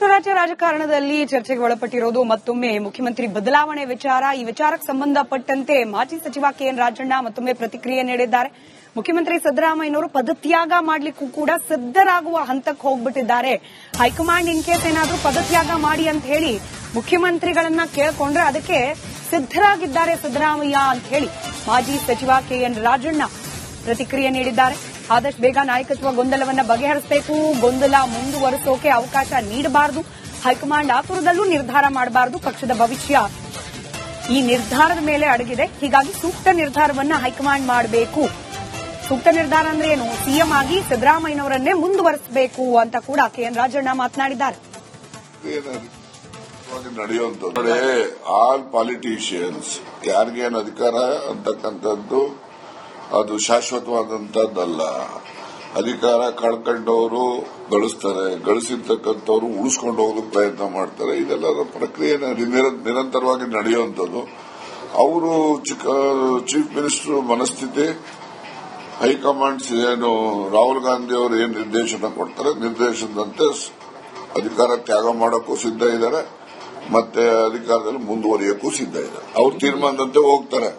ರಾಜ್ಯ ರಾಜಕಾರಣದಲ್ಲಿ ಚರ್ಚೆಗೆ ಒಳಪಟ್ಟಿರೋದು ಮತ್ತೊಮ್ಮೆ ಮುಖ್ಯಮಂತ್ರಿ ಬದಲಾವಣೆ ವಿಚಾರ. ಈ ವಿಚಾರಕ್ಕೆ ಸಂಬಂಧಪಟ್ಟಂತೆ ಮಾಜಿ ಸಚಿವ ಕೆಎನ್ ರಾಜಣ್ಣ ಮತ್ತೊಮ್ಮೆ ಪ್ರತಿಕ್ರಿಯೆ ನೀಡಿದ್ದಾರೆ. ಮುಖ್ಯಮಂತ್ರಿ ಸಿದ್ದರಾಮಯ್ಯನವರು ಪದತ್ಯಾಗ ಮಾಡಲಿಕ್ಕೂ ಕೂಡ ಸಿದ್ದರಾಗುವ ಹಂತಕ್ಕೆ ಹೋಗ್ಬಿಟ್ಟಿದ್ದಾರೆ. ಹೈಕಮಾಂಡ್ ಇನ್ ಕೇಸ್ ಏನಾದರೂ ಪದತ್ಯಾಗ ಮಾಡಿ ಅಂತ ಹೇಳಿ ಮುಖ್ಯಮಂತ್ರಿಗಳನ್ನ ಕೇಳಿಕೊಂಡ್ರೆ ಅದಕ್ಕೆ ಸಿದ್ದರಾಗಿದ್ದಾರೆ ಸಿದ್ದರಾಮಯ್ಯ ಅಂತ ಹೇಳಿ ಮಾಜಿ ಸಚಿವ ಕೆಎನ್ ರಾಜಣ್ಣ ಪ್ರತಿಕ್ರಿಯೆ ನೀಡಿದ್ದಾರೆ. ಆದಷ್ಟು ಬೇಗ ನಾಯಕತ್ವ ಗೊಂದಲವನ್ನ ಬಗೆಹರಿಸಬೇಕು, ಗೊಂದಲ ಮುಂದುವರಿಸೋಕೆ ಅವಕಾಶ ನೀಡಬಾರದು, ಹೈಕಮಾಂಡ್ ಆತುರದಲ್ಲೂ ನಿರ್ಧಾರ ಮಾಡಬಾರದು, ಪಕ್ಷದ ಭವಿಷ್ಯ ಈ ನಿರ್ಧಾರದ ಮೇಲೆ ಅಡಗಿದೆ. ಹೀಗಾಗಿ ಸೂಕ್ತ ನಿರ್ಧಾರವನ್ನ ಹೈಕಮಾಂಡ್ ಮಾಡಬೇಕು. ಸೂಕ್ತ ನಿರ್ಧಾರ ಅಂದ್ರೆ ಏನು? ಸಿಎಂ ಆಗಿ ಸಿದ್ದರಾಮಯ್ಯನವರನ್ನೇ ಮುಂದುವರಿಸಬೇಕು ಅಂತ ಕೂಡ ಕೆಎನ್ ರಾಜಣ್ಣ ಮಾತನಾಡಿದ್ದಾರೆ. ನಡೆಯುವಂಥದ್ದು ಆಲ್ ಪಾಲಿಟಿಷಿಯನ್ಸ್ ಯಾರಿಗೇನು ಅಧಿಕಾರ ಅಂತಕ್ಕಂಥದ್ದು ಅದು ಶಾಶ್ವತವಾದಂತದ್ದಲ್ಲ. ಅಧಿಕಾರ ಕಳ್ಕೊಂಡವರು ಗಳಿಸ್ತಾರೆ, ಗಳಿಸಿರ್ತಕ್ಕಂಥವ್ರು ಉಳಿಸ್ಕೊಂಡು ಹೋಗೋದಕ್ಕೆ ಪ್ರಯತ್ನ ಮಾಡ್ತಾರೆ. ಇದೆಲ್ಲ ಪ್ರಕ್ರಿಯೆ ನಿರಂತರವಾಗಿ ನಡೆಯುವಂಥದ್ದು. ಅವರು ಚೀಫ್ ಮಿನಿಸ್ಟರ್ ಮನಸ್ಥಿತಿ ಹೈಕಮಾಂಡ್ ಏನು ರಾಹುಲ್ ಗಾಂಧಿ ಅವರು ಏನ್ ನಿರ್ದೇಶನ ಕೊಡ್ತಾರೆ ನಿರ್ದೇಶನದಂತೆ ಅಧಿಕಾರ ತ್ಯಾಗ ಮಾಡೋಕ್ಕೂ ಸಿದ್ಧ ಇದ್ದಾರೆ, ಮತ್ತೆ ಅಧಿಕಾರದಲ್ಲಿ ಮುಂದುವರಿಯಕ್ಕೂ ಸಿದ್ಧ ಇದೆ. ಅವ್ರ ತೀರ್ಮಾನದಂತೆ ಹೋಗ್ತಾರೆ.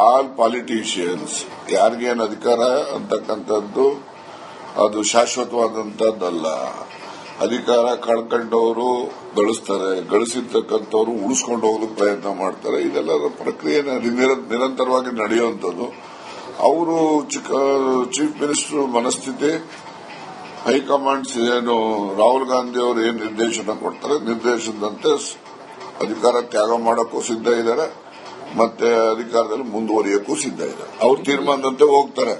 ಆಲ್ ಪಾಲಿಟಿಷಿಯನ್ಸ್ ಯಾರಿಗೇನು ಅಧಿಕಾರ ಅಂತಕ್ಕಂಥದ್ದು ಅದು ಶಾಶ್ವತವಾದಂತದ್ದಲ್ಲ. ಅಧಿಕಾರ ಕಳ್ಕೊಂಡವರು ಗಳಿಸ್ತಾರೆ, ಗಳಿಸಿರ್ತಕ್ಕಂಥವ್ರು ಉಳಿಸ್ಕೊಂಡು ಹೋಗೋದಕ್ಕೆ ಪ್ರಯತ್ನ ಮಾಡ್ತಾರೆ. ಇದೆಲ್ಲ ಪ್ರಕ್ರಿಯೆ ನಿರಂತರವಾಗಿ ನಡೆಯುವಂಥದ್ದು. ಅವರು ಚೀಫ್ ಮಿನಿಸ್ಟರ್ ಮನಸ್ಥಿತಿ ಹೈಕಮಾಂಡ್ ಏನು ರಾಹುಲ್ ಗಾಂಧಿ ಅವರು ಏನ್ ನಿರ್ದೇಶನ ಕೊಡ್ತಾರೆ ನಿರ್ದೇಶನದಂತೆ ಅಧಿಕಾರ ತ್ಯಾಗ ಮಾಡೋಕ್ಕೂ ಸಿದ್ಧ ಇದ್ದಾರೆ, ಮತ್ತೆ ಅಧಿಕಾರದಲ್ಲಿ ಮುಂದುವರಿಯಕ್ಕೂ ಸಿದ್ಧ ಇದೆ. ಅವ್ರ ತೀರ್ಮಾನದಂತೆ ಹೋಗ್ತಾರೆ.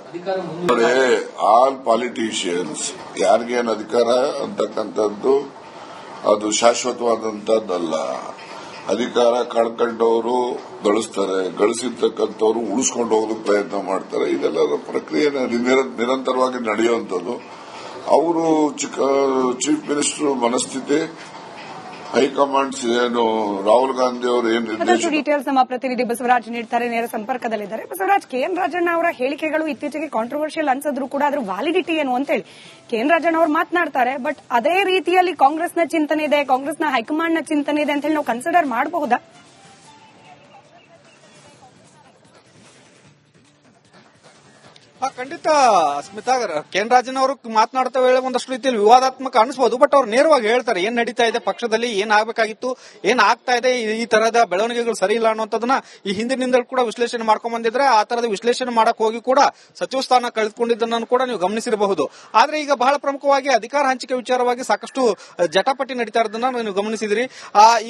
ಆಲ್ ಪಾಲಿಟಿಷಿಯನ್ಸ್ ಯಾರಿಗೇನು ಅಧಿಕಾರ ಅಂತಕ್ಕಂಥದ್ದು ಅದು ಶಾಶ್ವತವಾದಂತದ್ದಲ್ಲ. ಅಧಿಕಾರ ಕಳ್ಕೊಂಡವರು ಗಳಿಸ್ತಾರೆ, ಗಳಿಸಿರ್ತಕ್ಕಂಥವ್ರು ಉಳಿಸ್ಕೊಂಡು ಹೋಗೋದಕ್ಕೆ ಪ್ರಯತ್ನ ಮಾಡ್ತಾರೆ. ಇದೆಲ್ಲ ಪ್ರಕ್ರಿಯೆ ನಿರಂತರವಾಗಿ ನಡೆಯುವಂಥದ್ದು. ಅವರು ಚೀಫ್ ಮಿನಿಸ್ಟರ್ ಮನಸ್ಥಿತಿ ಹೈಕಮಾಂಡ್ ಏನು ರಾಹುಲ್ ಗಾಂಧಿ ಅವರು ಏನ್ ನಿರ್ದೇಶನ ಡೀಟೇಲ್ಸ್ ನಮ್ಮ ಪ್ರತಿನಿಧಿ ಬಸವರಾಜ್ ನೀಡ್ತಾರೆ, ನೇರ ಸಂಪರ್ಕದಲ್ಲಿದ್ದಾರೆ. ಬಸವರಾಜ್, ಕೆಎನ್ ರಾಜಣ್ಣ ಅವರ ಹೇಳಿಕೆಗಳು ಇತ್ತೀಚೆಗೆ ಕಾಂಟ್ರವರ್ಷಿಯಲ್ ಅನ್ಸಿದ್ರು ಕೂಡ ಅದ್ರ ವ್ಯಾಲಿಡಿಟಿ ಏನು ಅಂತ ಹೇಳಿ ಕೆಎನ್ ರಾಜಣ್ಣ ಅವರು ಮಾತನಾಡ್ತಾರೆ. ಬಟ್ ಅದೇ ರೀತಿಯಲ್ಲಿ ಕಾಂಗ್ರೆಸ್ನ ಚಿಂತನೆ ಇದೆ, ಕಾಂಗ್ರೆಸ್ನ ಹೈಕಮಾಂಡ್ನ ಚಿಂತನೆ ಇದೆ ಅಂತ ಹೇಳಿ ನಾವು ಕನ್ಸಿಡರ್ ಮಾಡಬಹುದಾ? ಖಂಡಿತ ಸ್ಮಿತಾ, ಕೆಎನ್ ರಾಜಣ್ಣ ಅವರು ಮಾತನಾಡ್ತಾ ವೇಳೆ ಒಂದಷ್ಟು ರೀತಿಯಲ್ಲಿ ವಿವಾದಾತ್ಮಕ ಅನಿಸಬಹುದು. ಬಟ್ ಅವ್ರು ನೇರವಾಗಿ ಹೇಳ್ತಾರೆ ಏನ್ ನಡೀತಾ ಇದೆ ಪಕ್ಷದಲ್ಲಿ, ಏನ್ ಆಗ್ಬೇಕಾಗಿತ್ತು, ಏನ್ ಆಗ್ತಾ ಇದೆ, ಈ ತರಹದ ಬೆಳವಣಿಗೆಗಳು ಸರಿ ಇಲ್ಲ ಅನ್ನೋದನ್ನ ಈ ಹಿಂದಿನಿಂದಲೂ ಕೂಡ ವಿಶ್ಲೇಷಣೆ ಮಾಡ್ಕೊಂಡ್ ಬಂದಿದ್ರೆ ಆ ತರದ ವಿಶ್ಲೇಷಣೆ ಮಾಡಕ್ ಹೋಗಿ ಕೂಡ ಸಚಿವ ಸ್ಥಾನ ಕಳೆದುಕೊಂಡಿದ್ದನ್ನು ಕೂಡ ನೀವು ಗಮನಿಸಿರಬಹುದು. ಆದ್ರೆ ಈಗ ಬಹಳ ಪ್ರಮುಖವಾಗಿ ಅಧಿಕಾರ ಹಂಚಿಕೆ ವಿಚಾರವಾಗಿ ಸಾಕಷ್ಟು ಜಟಾಪಟಿ ನಡೀತಾ ಇರೋದನ್ನ ನೀವು ಗಮನಿಸಿದ್ರಿ.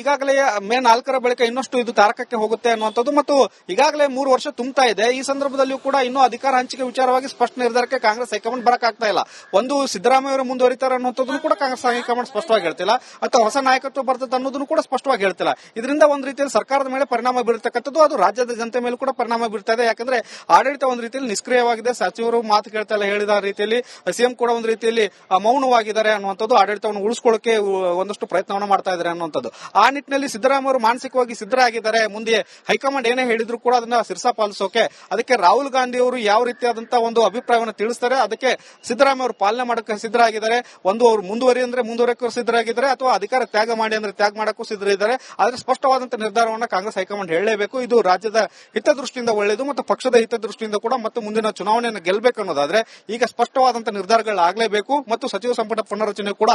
ಈಗಾಗಲೇ ಮೇ 4ರ ಬಳಿಕ ಇನ್ನಷ್ಟು ಇದು ತಾರಕಕ್ಕೆ ಹೋಗುತ್ತೆ ಅನ್ನುವಂಥದ್ದು ಮತ್ತು ಈಗಾಗಲೇ 3 ವರ್ಷ ತುಂಬುತ್ತಾ ಇದೆ. ಈ ಸಂದರ್ಭದಲ್ಲಿಯೂ ಕೂಡ ಇನ್ನೂ ಅಧಿಕಾರ ಹಂಚಿಕೆ ವಿಚಾರವಾಗಿ ಸ್ಪಷ್ಟ ನಿರ್ಧಾರಕ್ಕೆ ಕಾಂಗ್ರೆಸ್ ಹೈಕಮಾಂಡ್ ಬರಕಾಗ್ತಾ ಇಲ್ಲ. ಒಂದು ಸಿದ್ದರಾಮಯ್ಯ ಅವರು ಮುಂದುವರಿತಾರೆ ಅನ್ನೋದನ್ನು ಕೂಡ ಕಾಂಗ್ರೆಸ್ ಹೈಕಮಾಂಡ್ ಸ್ಪಷ್ಟವಾಗಿ ಹೇಳ್ತಿಲ್ಲ, ಅಥವಾ ಹೊಸ ನಾಯಕತ್ವ ಬರ್ತದೆ ಅನ್ನೋದನ್ನು ಕೂಡ ಸ್ಪಷ್ಟವಾಗಿ ಹೇಳ್ತಿಲ್ಲ. ಇದರಿಂದ ಒಂದು ರೀತಿಯಲ್ಲಿ ಸರ್ಕಾರದ ಮೇಲೆ ಪರಿಣಾಮ ಬೀರತಕ್ಕಂಥದ್ದು, ಅದು ರಾಜ್ಯದ ಜನತೆ ಮೇಲೆ ಕೂಡ ಪರಿಣಾಮ ಬೀರ್ತಾ ಇದೆ. ಯಾಕಂದ್ರೆ ಆಡಳಿತ ಒಂದು ರೀತಿಯಲ್ಲಿ ನಿಷ್ಕ್ರಿಯವಾಗಿದೆ, ಸಚಿವರು ಮಾತು ಕೇಳ್ತಾ ಇಲ್ಲ ಹೇಳಿದ ರೀತಿಯಲ್ಲಿ, ಸಿಎಂ ಕೂಡ ಒಂದು ರೀತಿಯಲ್ಲಿ ಮೌನವಾಗಿದ್ದಾರೆ ಅನ್ನುವಂಥದ್ದು, ಆಡಳಿತವನ್ನು ಉಳಿಸಿಕೊಳ್ಳಕ್ಕೆ ಒಂದಷ್ಟು ಪ್ರಯತ್ನವನ್ನು ಮಾಡ್ತಾ ಇದ್ದಾರೆ ಅನ್ನುವಂಥದ್ದು. ಆ ನಿಟ್ಟಿನಲ್ಲಿ ಸಿದ್ದರಾಮಯ್ಯ ಅವರು ಮಾನಸಿಕವಾಗಿ ಸಿದ್ಧರಾಗಿದ್ದಾರೆ. ಮುಂದೆ ಹೈಕಮಾಂಡ್ ಏನೇ ಹೇಳಿದ್ರು ಕೂಡ ಅದನ್ನ ಶಿರಸಾ ಪಾಲಿಸೋಕೆ ಅದಕ್ಕೆ ರಾಹುಲ್ ಗಾಂಧಿ ಅವರು ಯಾವ ರೀತಿಯಾದಂತಹ ಒಂದು ಅಭಿಪ್ರಾಯವನ್ನು ತಿಳಿಸ್ತಾರೆ ಅದಕ್ಕೆ ಸಿದ್ದರಾಮಯ್ಯ ಅವರು ಪಾಲನೆ ಮಾಡಕ್ಕೆ ಸಿದ್ಧರಾಗಿದ್ದಾರೆ. ಒಂದು ಅವರು ಮುಂದುವರಿ ಅಂದ್ರೆ ಮುಂದುವರಿಯಕ್ಕೂ ಸಿದ್ಧರಾಗಿದ್ದಾರೆ, ಅಥವಾ ಅಧಿಕಾರ ತ್ಯಾಗ ಮಾಡಿ ಅಂದ್ರೆ ತ್ಯಾಗ ಮಾಡಕ್ಕೂ ಸಿದ್ಧರಿದ್ದಾರೆ. ಆದ್ರೆ ಸ್ಪಷ್ಟವಾದಂತಹ ನಿರ್ಧಾರವನ್ನು ಕಾಂಗ್ರೆಸ್ ಹೈಕಮಾಂಡ್ ಹೇಳಲೇಬೇಕು. ಇದು ರಾಜ್ಯದ ಹಿತದೃಷ್ಟಿಯಿಂದ ಒಳ್ಳೆಯದು ಮತ್ತು ಪಕ್ಷದ ಹಿತದೃಷ್ಟಿಯಿಂದ ಕೂಡ, ಮತ್ತು ಮುಂದಿನ ಚುನಾವಣೆಯನ್ನು ಗೆಲ್ಲಬೇಕು ಅನ್ನೋದಾದ್ರೆ ಈಗ ಸ್ಪಷ್ಟವಾದಂತಹ ನಿರ್ಧಾರಗಳಾಗಲೇಬೇಕು ಮತ್ತು ಸಚಿವ ಸಂಪುಟ ಪುನರ್ರಚನೆ ಕೂಡ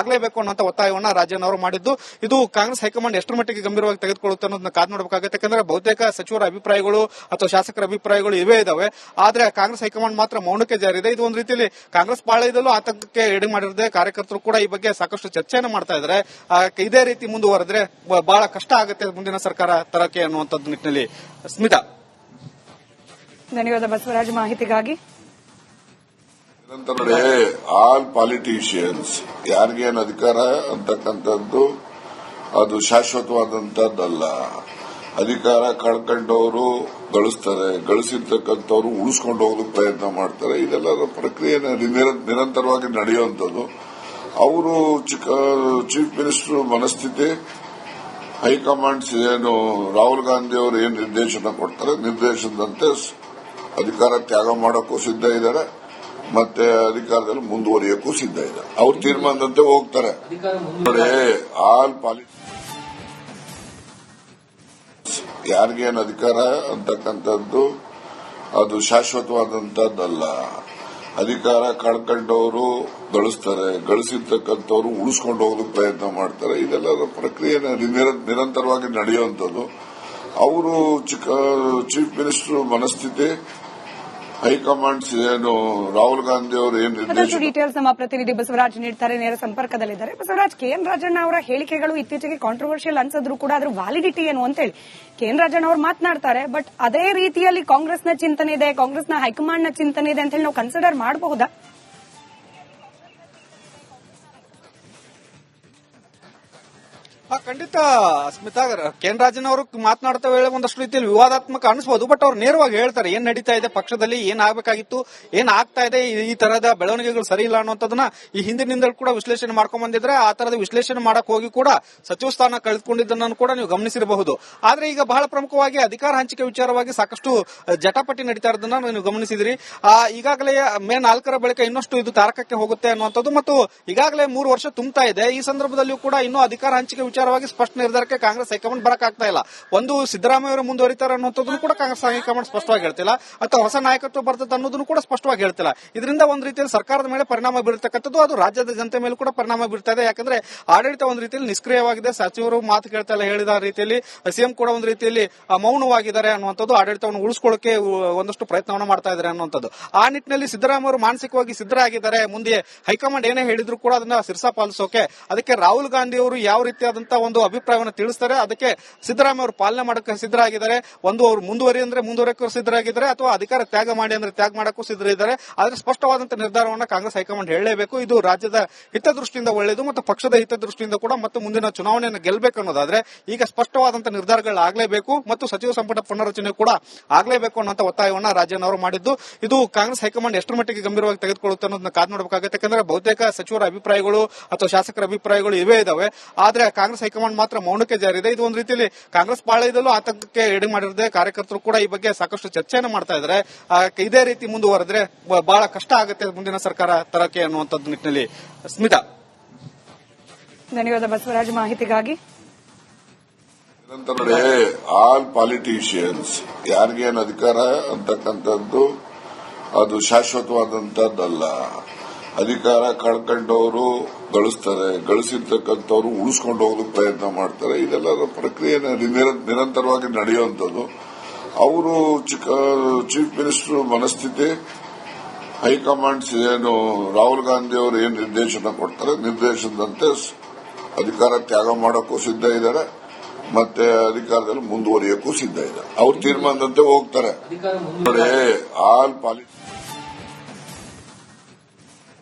ಆಗಲೇಬೇಕು ಅನ್ನುವಂತ ಒತ್ತಾಯವನ್ನ ರಾಜಣ್ಣ ಅವರು ಮಾಡಿದ್ದು. ಇದು ಕಾಂಗ್ರೆಸ್ ಹೈಕಮಾಂಡ್ ಎಷ್ಟರ ಮಟ್ಟಿಗೆ ಗಂಭೀರವಾಗಿ ತೆಗೆದುಕೊಳ್ಳುತ್ತೆ ಅನ್ನೋದನ್ನ ಕಾದು ನೋಡಬೇಕಾಗುತ್ತೆ. ಯಾಕಂದ್ರೆ ಬಹುತೇಕ ಸಚಿವರ ಅಭಿಪ್ರಾಯಗಳು ಅಥವಾ ಶಾಸಕರ ಅಭಿಪ್ರಾಯಗಳು ಇವೇ ಇದಾವೆ, ಆದ್ರೆ ಕಾಂಗ್ರೆಸ್ ಹೈಕಮಾಂಡ್ ಮಾತ್ರ ಮೌನಕ್ಕೆ ಜಾರಿದೆ. ಇದು ಒಂದು ರೀತಿಯಲ್ಲಿ ಕಾಂಗ್ರೆಸ್ ಪಾಳಯದಲ್ಲೂ ಆತಂಕಕ್ಕೆ ಎಡೆ ಮಾಡಿರುತ್ತೆ. ಕಾರ್ಯಕರ್ತರು ಕೂಡ ಈ ಬಗ್ಗೆ ಸಾಕಷ್ಟು ಚರ್ಚೆಯನ್ನು ಮಾಡ್ತಾ ಇದ್ದಾರೆ. ಇದೇ ರೀತಿ ಮುಂದುವರೆದ್ರೆ ಬಹಳ ಕಷ್ಟ ಆಗುತ್ತೆ ಮುಂದಿನ ಸರ್ಕಾರ ತರಕ್ಕೆ ಅನ್ನುವಂಥದ್ದು ನಿಟ್ಟಿನಲ್ಲಿ. ಸ್ಮಿತಾ, ಧನ್ಯವಾದ ಬಸವರಾಜ್ ಮಾಹಿತಿಗಾಗಿ. ಆಲ್ ಪಾಲಿಟಿಷಿಯನ್ಸ್ ಯಾರಿಗೇನು ಅಧಿಕಾರ ಅಂತಕ್ಕಂಥದ್ದು ಅದು ಶಾಶ್ವತವಾದಂತದ್ದಲ್ಲ. ಅಧಿಕಾರ ಕಳ್ಕೊಂಡವರು ಗಳಿಸ್ತಾರೆ, ಗಳಿಸಿರ್ತಕ್ಕಂಥವ್ರು ಉಳಿಸ್ಕೊಂಡು ಹೋಗೋದಕ್ಕೆ ಪ್ರಯತ್ನ ಮಾಡ್ತಾರೆ. ಇದೆಲ್ಲ ಪ್ರಕ್ರಿಯೆ ನಿರಂತರವಾಗಿ ನಡೆಯುವಂಥದ್ದು. ಅವರು ಚೀಫ್ ಮಿನಿಸ್ಟರ್ ಮನಸ್ಥಿತಿ ಹೈಕಮಾಂಡ್ ಏನು ರಾಹುಲ್ ಗಾಂಧಿ ಅವರು ಏನ್ ನಿರ್ದೇಶನ ಕೊಡ್ತಾರೆ ನಿರ್ದೇಶನದಂತೆ ಅಧಿಕಾರ ತ್ಯಾಗ ಮಾಡೋಕ್ಕೂ ಸಿದ್ಧ ಇದ್ದಾರೆ, ಮತ್ತೆ ಅಧಿಕಾರದಲ್ಲಿ ಮುಂದುವರಿಯಕ್ಕೂ ಸಿದ್ಧ ಇದೆ. ಅವ್ರ ತೀರ್ಮಾನದಂತೆ ಹೋಗ್ತಾರೆ. ನೋಡಿ, ಆಲ್ ಪಾಲಿಟಿಕ್ಸ್ ಯಾರಿಗೇನು ಅಧಿಕಾರ ಅಂತಕ್ಕಂಥದ್ದು ಅದು ಶಾಶ್ವತವಾದಂತದ್ದಲ್ಲ. ಅಧಿಕಾರ ಕಳ್ಕೊಂಡವರು ಗಳಿಸ್ತಾರೆ, ಗಳಿಸಿರ್ತಕ್ಕಂಥವ್ರು ಉಳಿಸ್ಕೊಂಡು ಹೋಗೋದಕ್ಕೆ ಪ್ರಯತ್ನ ಮಾಡ್ತಾರೆ. ಇದೆಲ್ಲ ಪ್ರಕ್ರಿಯೆ ನಿರಂತರವಾಗಿ ನಡೆಯುವಂಥದ್ದು. ಅವರು ಚೀಫ್ ಮಿನಿಸ್ಟರ್ ಮನಸ್ಥಿತಿ, ಹೈಕಮಾಂಡ್ಸ್ ಏನು, ರಾಹುಲ್ ಗಾಂಧಿ ಅವರು ಏನು ಮತ್ತಷ್ಟು ಡೀಟೇಲ್ಸ್ ನಮ್ಮ ಪ್ರತಿನಿಧಿ ಬಸವರಾಜ್ ನೀಡ್ತಾರೆ, ನೇರ ಸಂಪರ್ಕದಲ್ಲಿದ್ದಾರೆ. ಬಸವರಾಜ್, ಕೆಎನ್ ರಾಜಣ್ಣ ಅವರ ಹೇಳಿಕೆಗಳು ಇತ್ತೀಚೆಗೆ ಕಾಂಟ್ರವರ್ಷಿಯಲ್ ಅನ್ಸಿದ್ರು ಕೂಡ ಅದ್ರ ವ್ಯಾಲಿಡಿಟಿ ಏನು ಅಂತ ಹೇಳಿ ಕೆಎನ್ ರಾಜಣ್ಣ ಅವರು ಮಾತನಾಡ್ತಾರೆ. ಬಟ್ ಅದೇ ರೀತಿಯಲ್ಲಿ ಕಾಂಗ್ರೆಸ್ನ ಚಿಂತನೆ ಇದೆ, ಕಾಂಗ್ರೆಸ್ನ ಹೈಕಮಾಂಡ್ನ ಚಿಂತನೆ ಇದೆ ಅಂತ ಹೇಳಿ ನಾವು ಕನ್ಸಿಡರ್ ಮಾಡಬಹುದಾ? ಖಂಡಿತ ಸ್ಮಿತಾ, ಕೆಎನ್ ರಾಜನ್ ಅವರು ಮಾತನಾಡ್ತಾ ವೇಳೆ ಒಂದಷ್ಟು ರೀತಿಯಲ್ಲಿ ವಿವಾದಾತ್ಮಕ ಅನಿಸಬಹುದು. ಬಟ್ ಅವ್ರು ನೇರವಾಗಿ ಹೇಳ್ತಾರೆ ಏನ್ ನಡೀತಾ ಇದೆ ಪಕ್ಷದಲ್ಲಿ, ಏನ್ ಆಗ್ಬೇಕಾಗಿತ್ತು, ಏನ್ ಆಗ್ತಾ ಇದೆ, ಈ ತರದ ಬೆಳವಣಿಗೆಗಳು ಸರಿ ಇಲ್ಲ ಅನ್ನೋದನ್ನ ಈ ಹಿಂದಿನಿಂದಲೂ ಕೂಡ ವಿಶ್ಲೇಷಣೆ ಮಾಡ್ಕೊಂಡ್ ಬಂದಿದ್ರೆ ಆ ತರದ ವಿಶ್ಲೇಷಣೆ ಮಾಡಕ್ ಹೋಗಿ ಕೂಡ ಸಚಿವ ಸ್ಥಾನ ಕಳೆದುಕೊಂಡಿದ್ದನ್ನು ಕೂಡ ನೀವು ಗಮನಿಸಿರಬಹುದು. ಆದ್ರೆ ಈಗ ಬಹಳ ಪ್ರಮುಖವಾಗಿ ಅಧಿಕಾರ ಹಂಚಿಕೆ ವಿಚಾರವಾಗಿ ಸಾಕಷ್ಟು ಜಟಾಪಟಿ ನಡೀತಾ ಇರೋದನ್ನ ನೀವು ಗಮನಿಸಿದ್ರಿ. ಈಗಾಗಲೇ ಮೇ 4ರ ಬಳಿಕ ಇನ್ನಷ್ಟು ಇದು ತಾರಕಕ್ಕೆ ಹೋಗುತ್ತೆ ಅನ್ನುವಂಥದ್ದು ಮತ್ತು ಈಗಾಗಲೇ 3 ವರ್ಷ ತುಂಬುತ್ತಾ ಇದೆ. ಈ ಸಂದರ್ಭದಲ್ಲಿಯೂ ಕೂಡ ಇನ್ನೂ ಅಧಿಕಾರ ಹಂಚಿಕೆ ವಿಚಾರವಾಗಿ ಸ್ಪಷ್ಟ ನಿರ್ಧಾರಕ್ಕೆ ಕಾಂಗ್ರೆಸ್ ಹೈಕಮಾಂಡ್ ಬರಕಾಗ್ತಾ ಇಲ್ಲ. ಒಂದು ಸಿದ್ದರಾಮಯ್ಯ ಅವರು ಮುಂದುವರಿತಾರೆ ಅನ್ನೋದನ್ನು ಕೂಡ ಕಾಂಗ್ರೆಸ್ ಹೈಕಮಾಂಡ್ ಸ್ಪಷ್ಟವಾಗಿ ಹೇಳ್ತಿಲ್ಲ, ಅಥವಾ ಹೊಸ ನಾಯಕತ್ವ ಬರ್ತದೆ ಅನ್ನೋದನ್ನು ಕೂಡ ಸ್ಪಷ್ಟವಾಗಿ ಹೇಳ್ತಿಲ್ಲ. ಇದರಿಂದ ಒಂದು ರೀತಿಯಲ್ಲಿ ಸರ್ಕಾರದ ಮೇಲೆ ಪರಿಣಾಮ ಬೀರತಕ್ಕಂಥದ್ದು, ಅದು ರಾಜ್ಯದ ಜನತೆ ಮೇಲೆ ಕೂಡ ಪರಿಣಾಮ ಬೀರ್ತಾ ಇದೆ. ಯಾಕಂದ್ರೆ ಆಡಳಿತ ಒಂದು ರೀತಿಯಲ್ಲಿ ನಿಷ್ಕ್ರಿಯವಾಗಿದೆ, ಸಚಿವರು ಮಾತು ಕೇಳ್ತಾ ಇಲ್ಲ ಹೇಳಿದ ರೀತಿಯಲ್ಲಿ, ಸಿಎಂ ಕೂಡ ಒಂದು ರೀತಿಯಲ್ಲಿ ಮೌನವಾಗಿದ್ದಾರೆ ಅನ್ನುವಂಥದ್ದು, ಆಡಳಿತವನ್ನು ಉಳಿಸಿಕೊಳ್ಳಕ್ಕೆ ಒಂದಷ್ಟು ಪ್ರಯತ್ನವನ್ನು ಮಾಡ್ತಾ ಇದ್ದಾರೆ ಅನ್ನುವಂಥದ್ದು. ಆ ನಿಟ್ಟಿನಲ್ಲಿ ಸಿದ್ದರಾಮಯ್ಯ ಅವರು ಮಾನಸಿಕವಾಗಿ ಸಿದ್ಧರಾಗಿದ್ದಾರೆ. ಮುಂದೆ ಹೈಕಮಾಂಡ್ ಏನೇ ಹೇಳಿದ್ರು ಕೂಡ ಅದನ್ನ ಶಿರಸಾ ಪಾಲಿಸೋಕೆ, ಅದಕ್ಕೆ ರಾಹುಲ್ ಗಾಂಧಿ ಅವರು ಯಾವ ರೀತಿಯಾದಂತಹ ಒಂದು ಅಭಿಪ್ರಾಯವನ್ನು ತಿಳಿಸ್ತಾರೆ ಅದಕ್ಕೆ ಸಿದ್ದರಾಮಯ್ಯ ಅವರು ಪಾಲನೆ ಮಾಡಕ್ಕೆ ಸಿದ್ಧರಾಗಿದ್ದಾರೆ. ಒಂದು ಅವರು ಮುಂದುವರಿ ಅಂದ್ರೆ ಮುಂದುವರೆಯಕ್ಕೂ ಸಿದ್ಧರಾಗಿದ್ದಾರೆ, ಅಥವಾ ಅಧಿಕಾರ ತ್ಯಾಗ ಮಾಡಿ ಅಂದ್ರೆ ತ್ಯಾಗ ಮಾಡಕ್ಕೂ ಸಿದ್ಧರಿದ್ದಾರೆ. ಆದ್ರೆ ಸ್ಪಷ್ಟವಾದಂತಹ ನಿರ್ಧಾರವನ್ನು ಕಾಂಗ್ರೆಸ್ ಹೈಕಮಾಂಡ್ ಹೇಳಲೇಬೇಕು. ಇದು ರಾಜ್ಯದ ಹಿತದೃಷ್ಟಿಯಿಂದ ಒಳ್ಳೆಯದು ಮತ್ತು ಪಕ್ಷದ ಹಿತದೃಷ್ಟಿಯಿಂದ ಕೂಡ, ಮತ್ತು ಮುಂದಿನ ಚುನಾವಣೆಯನ್ನು ಗೆಲ್ಲಬೇಕು ಅನ್ನೋದಾದ್ರೆ ಈಗ ಸ್ಪಷ್ಟವಾದಂತಹ ನಿರ್ಧಾರಗಳಾಗಲೇಬೇಕು ಮತ್ತು ಸಚಿವ ಸಂಪುಟ ಪುನರ್ರಚನೆ ಕೂಡ ಆಗಲೇಬೇಕು ಅನ್ನುವಂತ ಒತ್ತಾಯವನ್ನ ರಾಜಣ್ಣ ಅವರು ಮಾಡಿದ್ದು. ಇದು ಕಾಂಗ್ರೆಸ್ ಹೈಕಮಾಂಡ್ ಎಷ್ಟರ ಮಟ್ಟಿಗೆ ಗಂಭೀರವಾಗಿ ತೆಗೆದುಕೊಳ್ಳುತ್ತೆ ಅನ್ನೋದನ್ನ ಕಾದು ನೋಡಬೇಕಾಗುತ್ತೆ. ಯಾಕಂದ್ರೆ ಬಹುತೇಕ ಸಚಿವರ ಅಭಿಪ್ರಾಯಗಳು ಅಥವಾ ಶಾಸಕರ ಅಭಿಪ್ರಾಯಗಳು ಇವೇ ಇದಾವೆ. ಆದ್ರೆ ಕಾಂಗ್ರೆಸ್ ಹೈಕಮಾಂಡ್ ಮಾತ್ರ ಮೌನಕ್ಕೆ ಜಾರಿದೆ. ಇದು ಒಂದು ರೀತಿಯಲ್ಲಿ ಕಾಂಗ್ರೆಸ್ ಪಾಳಯದಲ್ಲೂ ಆತಂಕಕ್ಕೆ ಎಡೆ ಮಾಡಿರುತ್ತೆ. ಕಾರ್ಯಕರ್ತರು ಕೂಡ ಈ ಬಗ್ಗೆ ಸಾಕಷ್ಟು ಚರ್ಚೆಯನ್ನು ಮಾಡ್ತಾ ಇದ್ದಾರೆ. ಇದೇ ರೀತಿ ಮುಂದುವರೆದ್ರೆ ಬಹಳ ಕಷ್ಟ ಆಗುತ್ತೆ ಮುಂದಿನ ಸರ್ಕಾರ ತರಕ್ಕೆ ಅನ್ನುವಂಥದ್ದು ನಿಟ್ಟಿನಲ್ಲಿ. ಸ್ಮಿತಾ, ಧನ್ಯವಾದ ಬಸವರಾಜ್ ಮಾಹಿತಿಗಾಗಿ. ಆಲ್ ಪಾಲಿಟಿಷಿಯನ್ಸ್ ಯಾರಿಗೇನು ಅಧಿಕಾರ ಅಂತಕ್ಕಂಥದ್ದು ಅದು ಶಾಶ್ವತವಾದಂತದ್ದಲ್ಲ. ಅಧಿಕಾರ ಕಳ್ಕೊಂಡವರು ಗಳಿಸ್ತಾರೆ, ಗಳಿಸಿರ್ತಕ್ಕಂಥವ್ರು ಉಳಿಸ್ಕೊಂಡು ಹೋಗೋದಕ್ಕೆ ಪ್ರಯತ್ನ ಮಾಡ್ತಾರೆ. ಇದೆಲ್ಲ ಪ್ರಕ್ರಿಯೆ ನಿರಂತರವಾಗಿ ನಡೆಯುವಂಥದ್ದು. ಅವರು ಚೀಫ್ ಮಿನಿಸ್ಟರ್ ಮನಸ್ಥಿತಿ, ಹೈಕಮಾಂಡ್ಸ್ ಏನು, ರಾಹುಲ್ ಗಾಂಧಿ ಅವರು ಏನು ನಿರ್ದೇಶನ ಕೊಡ್ತಾರೆ ನಿರ್ದೇಶನದಂತೆ ಅಧಿಕಾರ ತ್ಯಾಗ ಮಾಡಕ್ಕೂ ಸಿದ್ಧ ಇದ್ದಾರೆ, ಮತ್ತೆ ಅಧಿಕಾರದಲ್ಲಿ ಮುಂದುವರಿಯಕ್ಕೂ ಸಿದ್ಧ ಇದೆ. ಅವ್ರ ತೀರ್ಮಾನದಂತೆ ಹೋಗ್ತಾರೆ. ನೋಡಿ, ಆಲ್ ಪಾಲಿಟಿಕ್ಸ್